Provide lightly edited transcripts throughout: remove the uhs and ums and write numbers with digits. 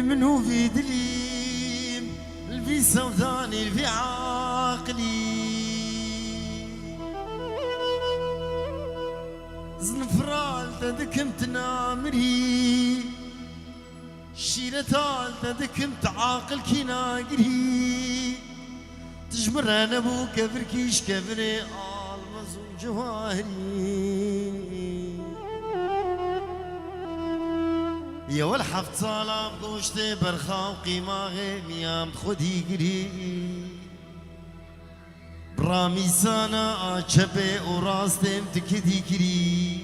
المنو في دليم الفي سوداني الفي عاقلي زنفرال تدكمت نامري شيرتال تدكمت عاقل كي ناقري تجمر انا بو كفر كيش كفري المز جواهري يا والحفت صالام قوشتي برخاو قيمة غيميام خودي قري برامي سانا آچبه وراستم تكدي كري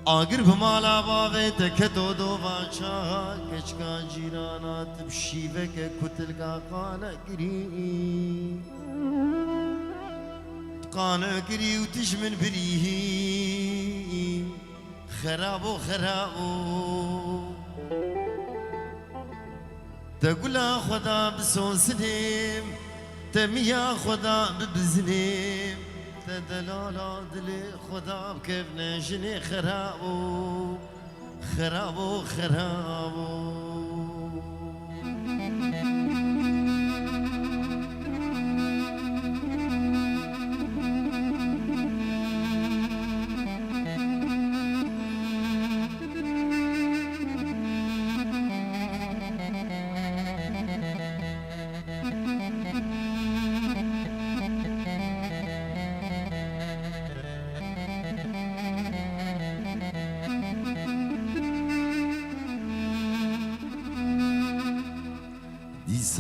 آگر بمالا باوه تکتو دو باچا کچکا جیرانا تبشیوه که کتل کا قانا گری قانا گری و تجمن بریه خرابو خرابو تقولا خدا بسوسنم تميا خدا ببزنم تدلالا دلي خدا بكيف نجني خرابو خرابو خرابو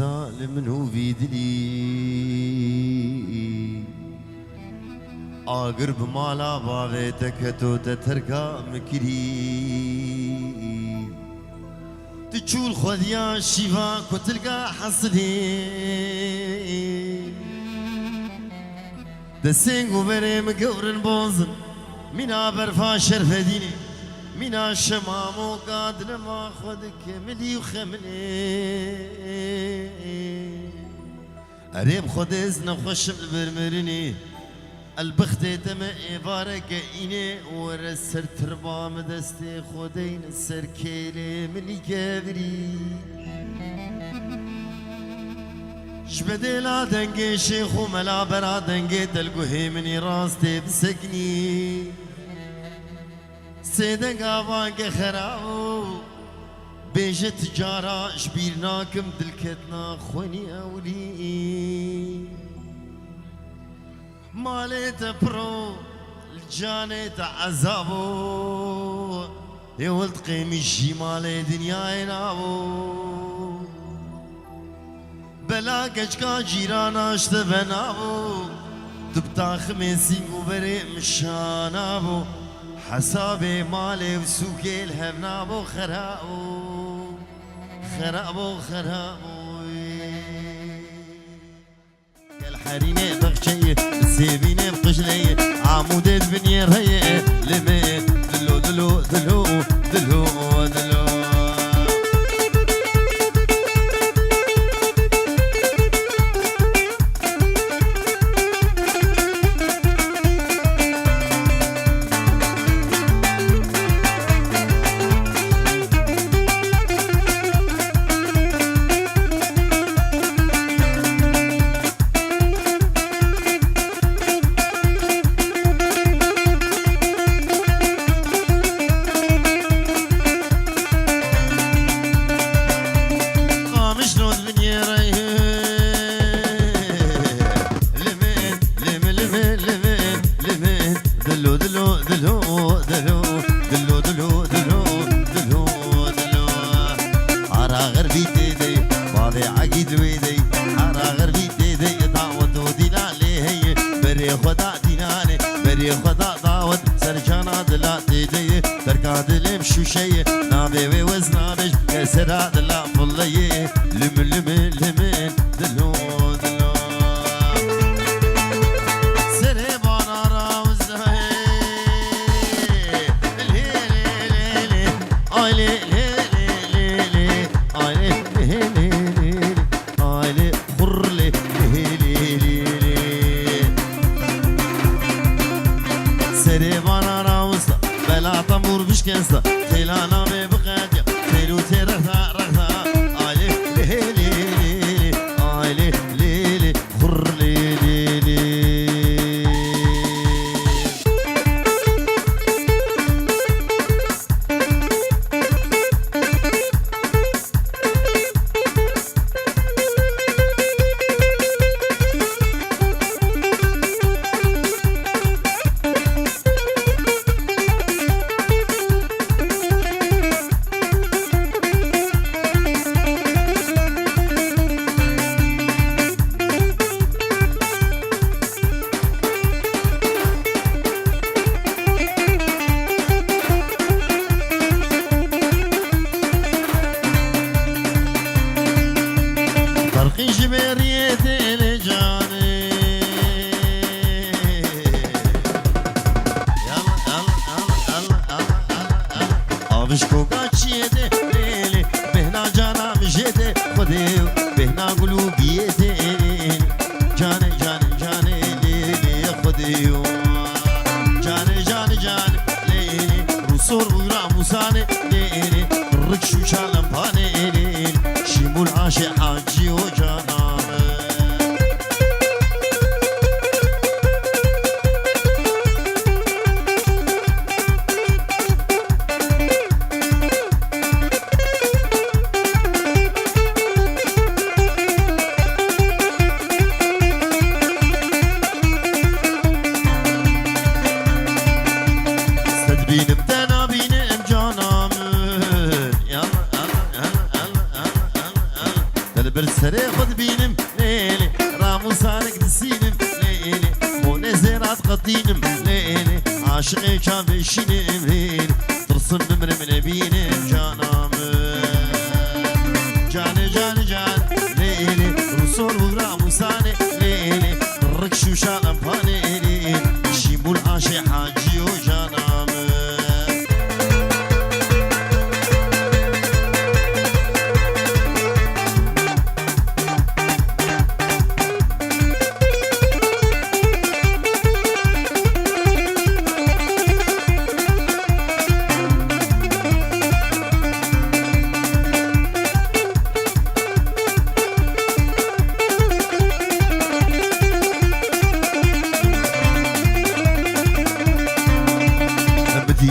سالم هو في دلي آگر بمالا باوه تکتو تترکا مکری تچول خودیا شیوا کتلگا حسنی دسنگو برم گورن بوزن مینا برفا شرف دینی مینا شمامو قادر ما خودك ملي وخملي أريم خود إذن خوشم برمرني البخت تم إبارك إني ورسر تربام دستي خودين السر كيلي ملي كابري جبدي لا دنجي شيخ وملا برا دنجي تلقوهي مني راستي بسكني سيدن قابانك خرابو بيجة تجارة شبيرناكم دلكتنا خوني أولي ماليت برو الجانيت عذابو يولد قيمي الجمالي دنيا ينابو بلا كجكا جيرانا اشتبنابو تبتا خميسي وبري مشانابو حسابي مالي وسوقي الهبنابو خرابو خرابو خرابو الحريني بغشي السيبيني بقشلي عمودي بني رهي لمي دلو دلو دلو دلو دلو خدا داود سرجانا دلا تيجي تركا دلم شو شيء نابي وزنابش كسرا دلا فلي لم لم لم دلو دلو سري بانا راوزه لي لي لي اي لي لي لي اي لي لي اي لي خر لي سري بانا راوزه بلا طمور بشكنسه خيلانا ببقاجه خيلو تيرا عبشكو قاتشيدي ليلي بهنا جانا مجيدي خدي بهنا قلوبيتي جاني جاني جاني ليلي خدي جاني جاني جاني ليلي رسول ويرا موساني ليلي الركشو شالم باني ليلي شيمو العاشق حاجي وجانا بالسري خد بينم ليلي رامو سالك دسينم ليلي مو نزيرات قدينم ليلي عاشقي كان بيشينم ليلي ترسم نمر من بينم جانام جاني جاني جان ليلي رسول ورامو سالي ليلي الركشو شالم فاني ليلي شيمو العاشي حاجي وجانام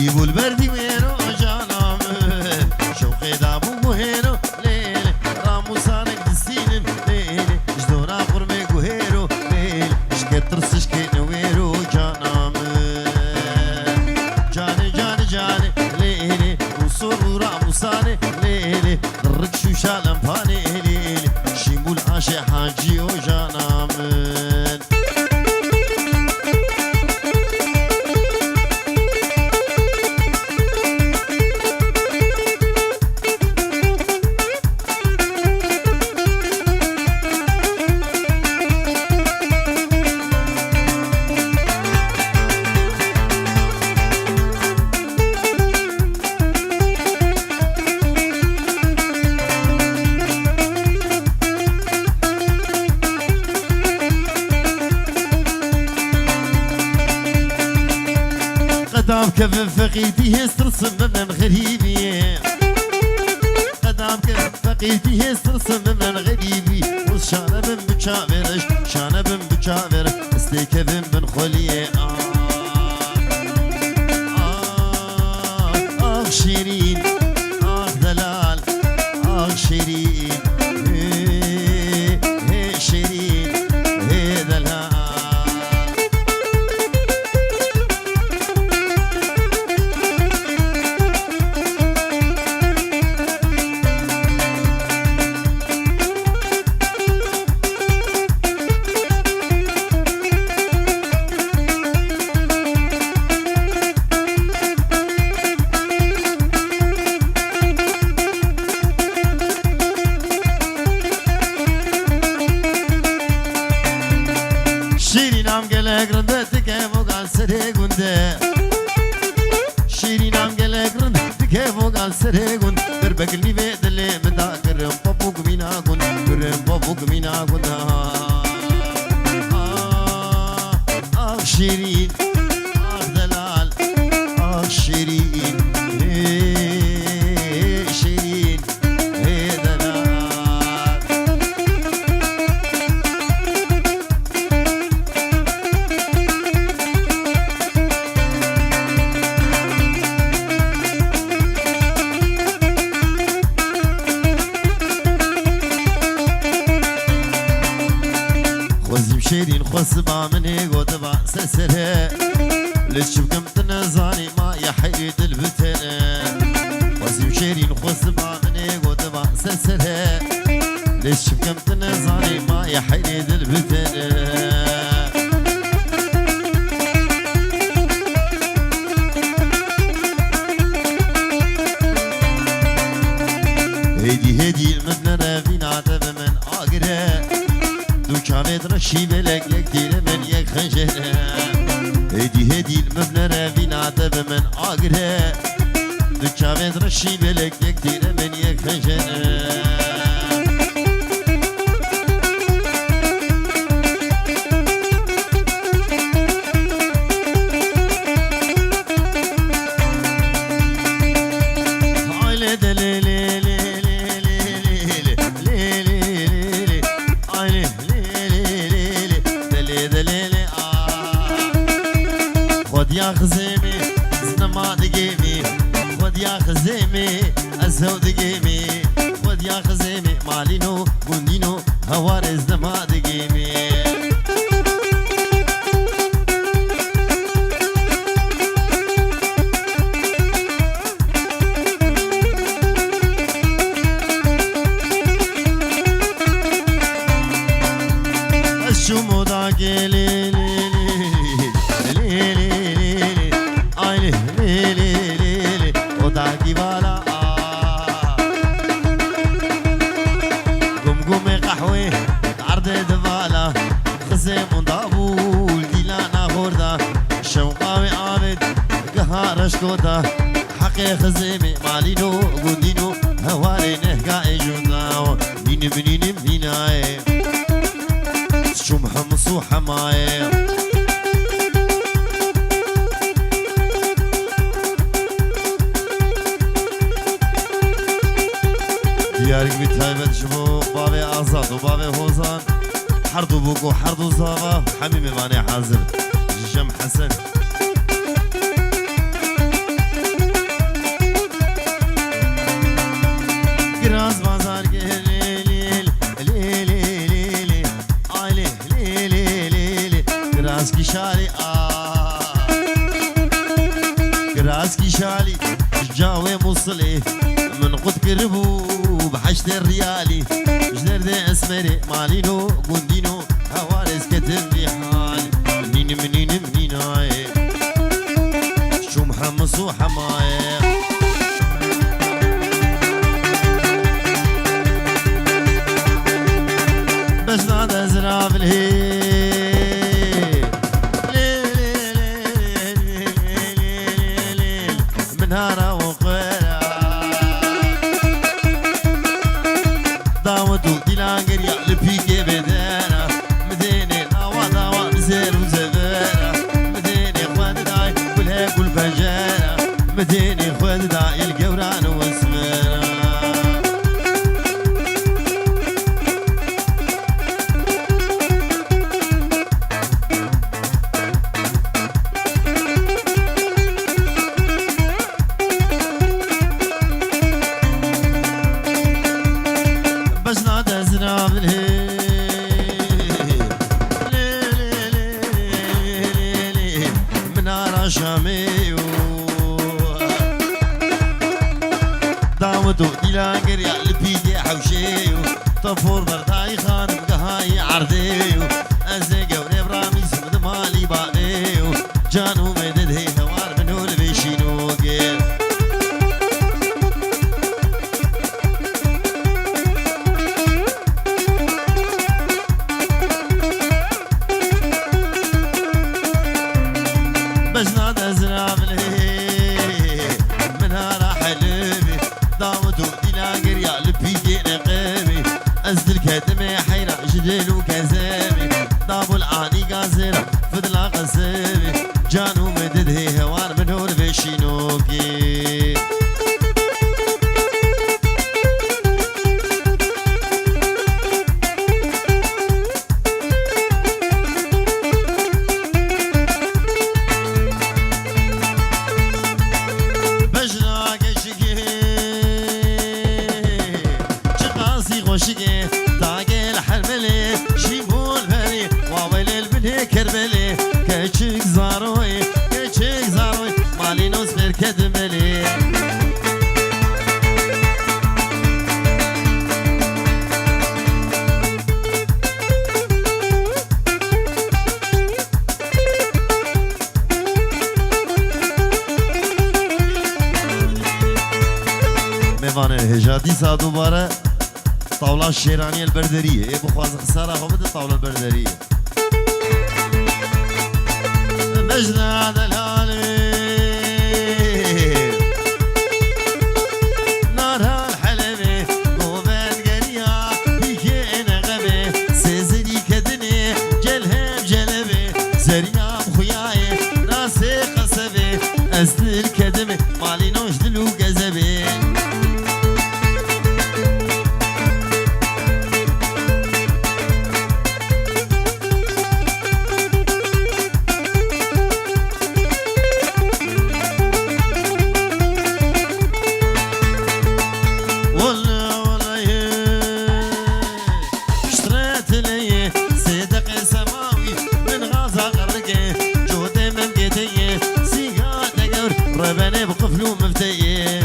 جيبوا البردي وينو جانام شوقي دابو وهينو ليلي رامو سانك دسينم ليلي جدونا قرمي قهيرو ليلي شكي ترس شكي نويرو جانام جاني جاني جاني ليلي وصول ورامو ساني ليلي الركشو شالم فاني ليلي شيمو العاشي حاجي وجانام قدام كف فقيتي هسترسم من غريبي قدام كف فقيتي هسترسم من غريبي وشانه من بشاورش شانه من بشاور استيكف من خليه شيرين دلال شيرين شيرين دلال شيرينام gelek rındı kevo gal sere gunde Şirinam gelek rındı kevo gal sere gun Bir bekli ve dile meda kırım papuk mina gun Kırım papuk mina gun Ah şirin Ah delal Ah şirin Şirin delal شيرين خصبا مني قدبا سسره ليش بقمت نزاني ما يحيد البتنه وزيم شيرين خصبا مني قدبا سسره ليش بقمت نزاني ما يحيد البتنه هدي المبنى فينا عتب من آقره دوكانت رشي بلك لك دير من يك خنجره هدي المبنى فينا عتب من آقره دكابت رشي بلك يكتير من يك خجنة يا خزيمي زنما دقيمي خد يا خزيمي الزو دقيمي خد يا خزيمي مالينو بندينو هوار زنما دقيمي الشمو داقيلي شكوتا حقي خزيمي مالينو قدينو هواري نهقا اجونا نين منين منيناي شم حمصو حماي ديارك بتايبت شبو بابي آزاد وبابي هوزان حردو بوكو حردو زابا حميمي باني حاضر جم حسن راس بازار ليل ليل ليل علي ليل ليل راس کی شالی راس کی شالی جاوي مصلي من قد كربو بحشت الريالي جدر ده اسمري مالينو قندينو هوارز كتب لي حالي منين منين منيناي شو محمس وحماي بس نادى زراب الهيل ليل من هارا وقرا داوتو ديلانجر يقلبيكي بدانا مديني ناوا داوا بزير وزبانا مديني خواد داي والهيك والفجانا مديني خواد داي القوران والسمانا ديلانجر يا لبيدي حوشيو طفور برداي خانم قهاي عرديو ازيقو نبرامي سمد مالي باقيو جانو مدد هي هوار منو لبيشينو قيل بس نادى زراب الهي منها راح لبي داودو ديلانجر يا لبيدي نقامي أزدل كدمي حيرا جدل وكزامي دابو العاني قازرة فضلا قسامي جانو مدد هي هوار من هور بيشينوكي خوشگی تاگل حرملی شیبول بری واویل بنه کربلی کچک زاروی مالی نوز بر کدملی میوانه هجادی سا دوباره طاولة الشيرانية البردرية ايه بخواز خسارة خبت الطاولة البردرية مجد هذا الهالي لو جذبي ربنا بقفلو مفتيه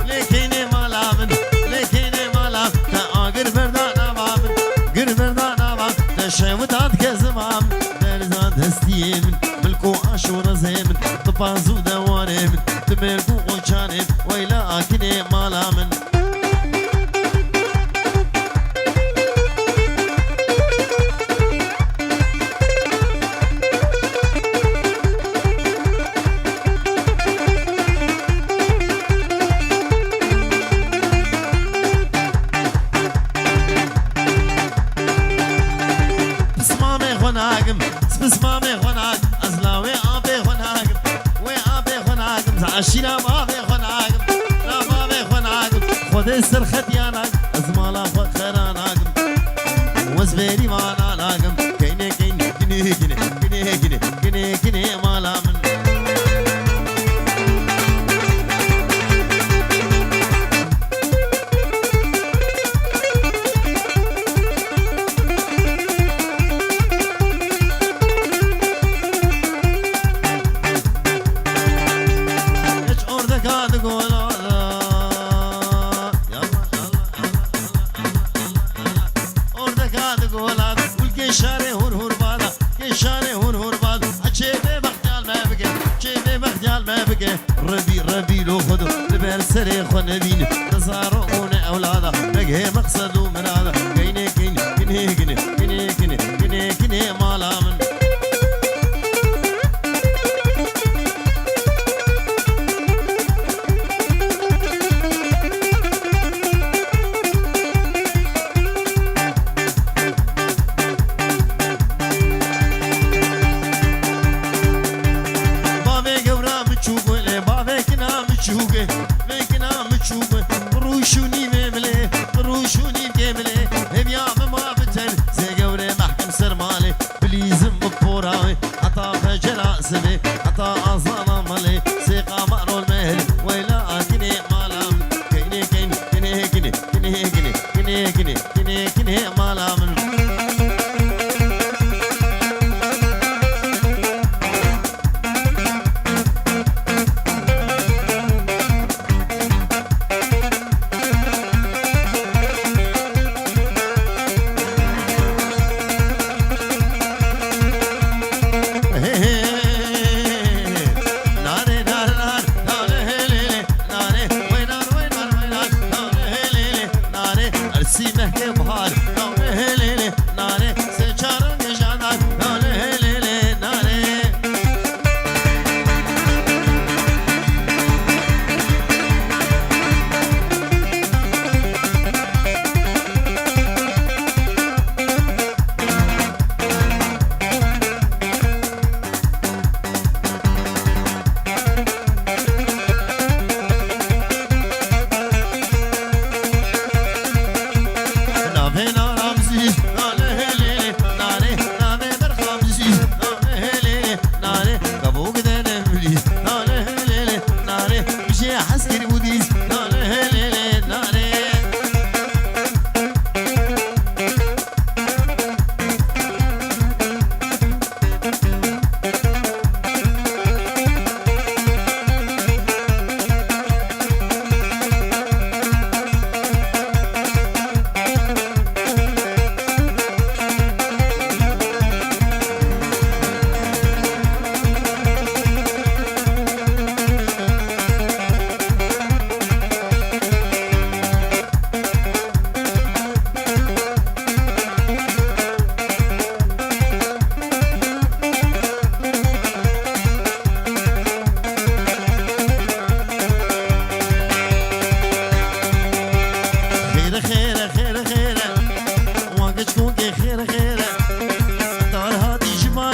لكيني مالامن لكيني مالام تاقر بردانا مامن قر بردانا مام تشاودات كزمام درزاد هستيمن ملكو عاشور زيمن طبازو دوانيمن تملكو قوشانيم ويلا اكني مالامن بسمامي خناق أزلاوي أبي خناق وأبي خناق زعشينا ما بي خناق لا ما بي خناق خذ السرخة ياناق أزمالا خذ خراناق وزبيري ما ناقم كيني كيني كيني كيني كيني كيني كيني كيني مالا من شاري هور هور بادا شاري هور هور بادا أشيبي بختال ما بقى أشيبي بختال ما بقى ربي لو خدو لبر سري خنبين تزارعون أولادا نجه مقصد ومرادا كيني كيني كيني كيني كيني كيني كيني كيني مالا من روشوني مملي روشوني مملي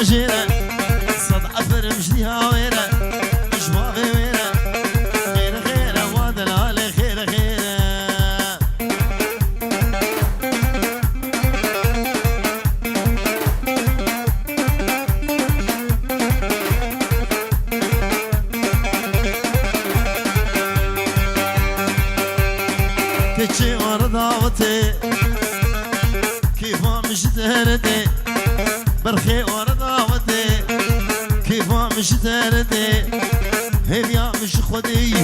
واجيرة صد عفر مجدي هاويرة جوابي ويرة خير خيرة ودلالي خير خيرة تجي ورداوتي كيف مش تهردي برخي ورداوتي كيف مش تهردي هيا مش خدي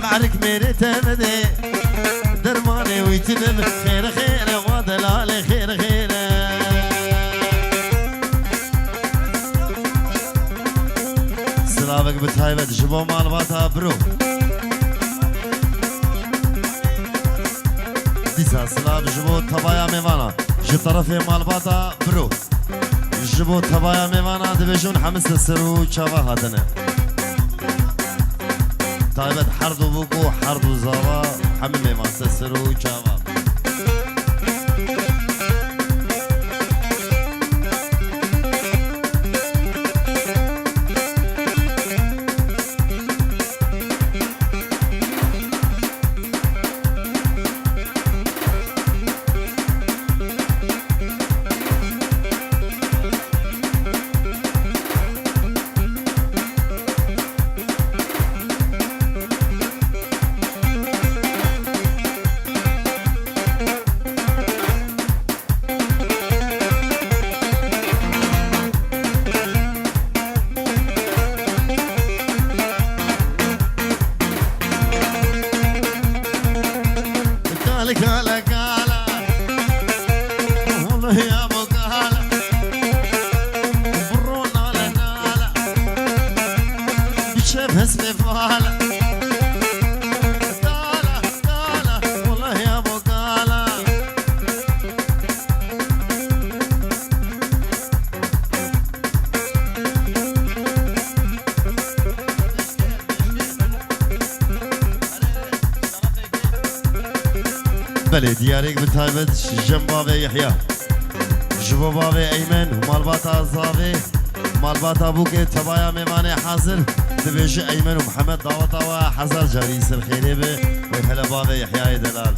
معرك ميري تمدي درماني ويتنم خير خير ودلالي خير خير سلامك بتهيبة جبو مالباتها برو سلام جبو تبايا ميوانا جي طرفي مالباتا برو جبو تبايا ميوانا دبيجون حمس السرو چاوا هاتنه تايبت حردو بوكو حردو زاوا حمي ميوان سرو چاوا كالا كالا والله يا ابو كالا برونا لنالا بشبه اسمي فالا كالا كالا والله يا ابو كالا بله دياريك بتايبت جنبابي يحيى جبابي ايمن ومالباتا زاوي مالباتا بوكي تبايا ميماني حاضر تبيجي ايمن ومحمد دعوتا وحزر جريس الخيري بي ويحلى بابي يحيى دلال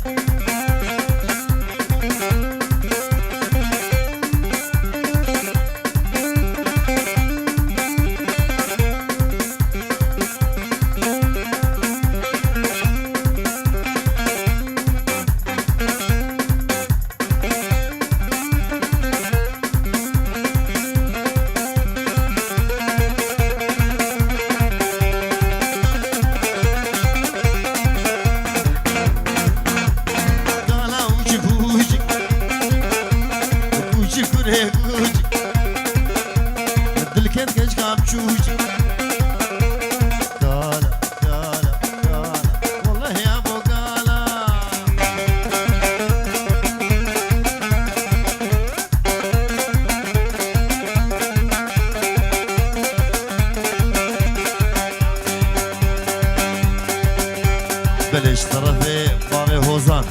بلش طرفي بابي هوزان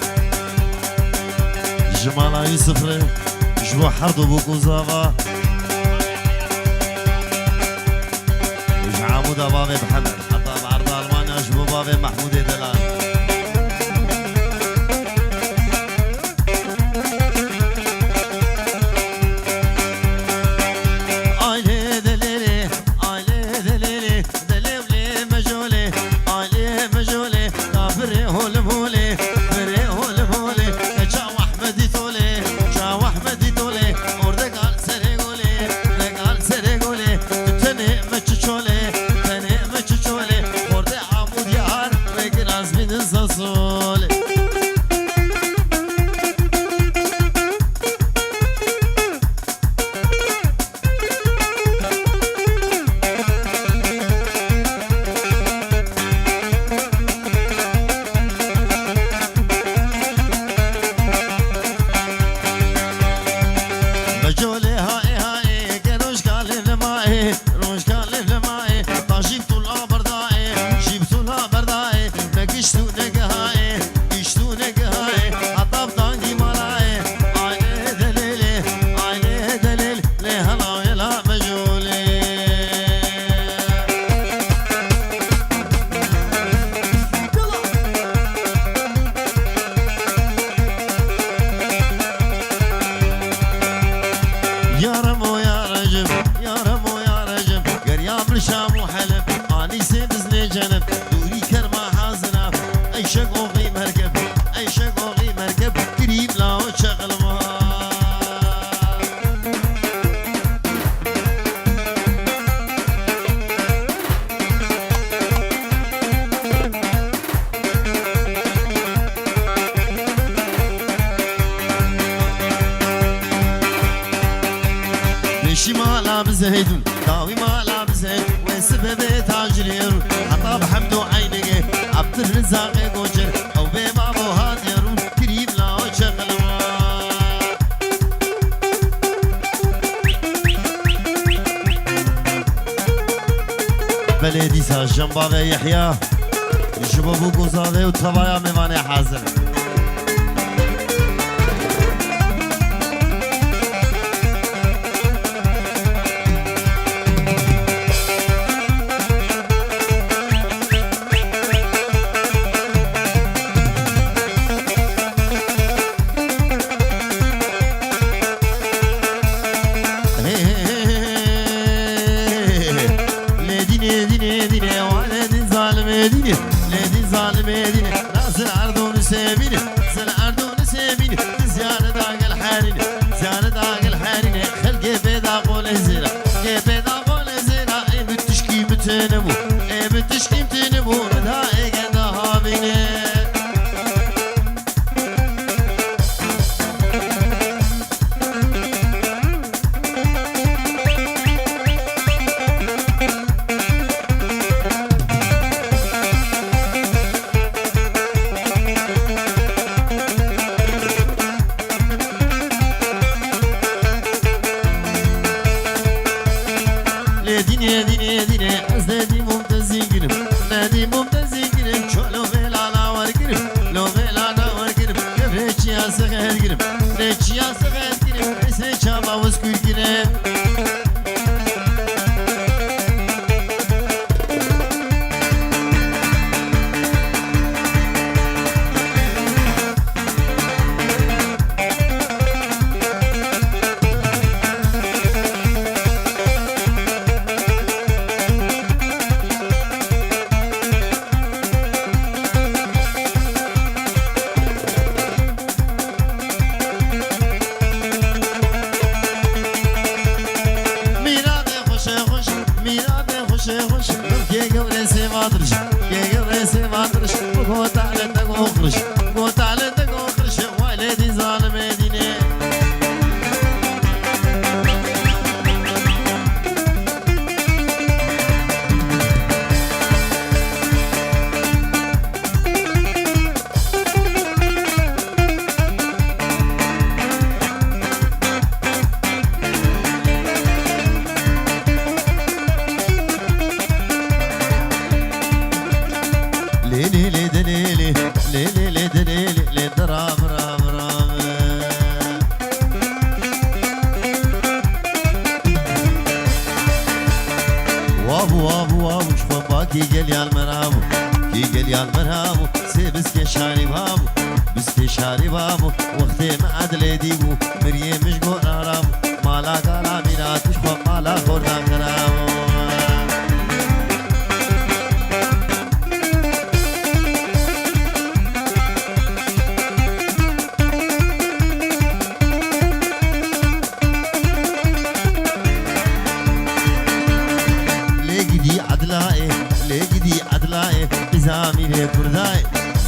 جمالا يوسفري جوا حردو بوكو زافا وجعامودا بابي محمد حتى بعرض المانيا جبو بابي محمود دلال Has been ما لابس هيدون داوي ما لابس هيدون وسبب تاجرير حطا بحمد عينك عبد الرزاق قوجر او ببابو هاديرون قريب لا شغل بلدي ساجن بابا يحيى شبابو قوزاده وطبايا ميواني حاضر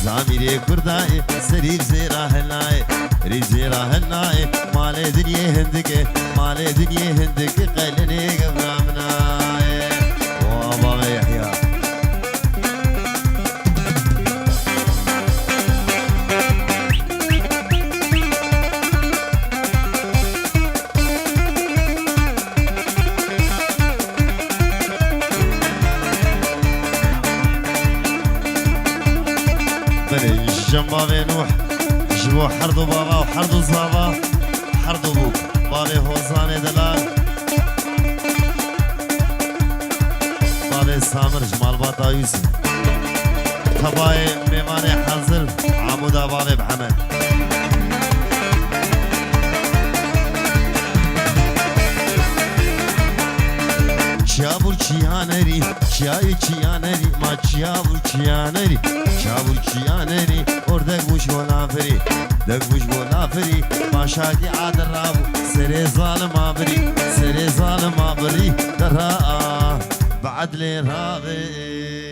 زاميري كرداي سرير زيرا هناي ريب زيرا هناي مال دنيا هندك مال دنيا هندك قلني قبرامناي وابا يحيى جنبا بنوح جبو حردو بابا وحردو زابا حردو بوك بابي هوزاني دلال بابي سامر جمال باتا يوسف طباي ميماني حنزل عمودا بابي بحمد Çabur çiyaneri, çayı çiyaneri, ma çabur çiyaneri, çabur çiyaneri, orada kuş golaferi, da kuş golaferi, başaki adrabu, sere zalim abri, sere zalim abri, dara, بعد لي راغي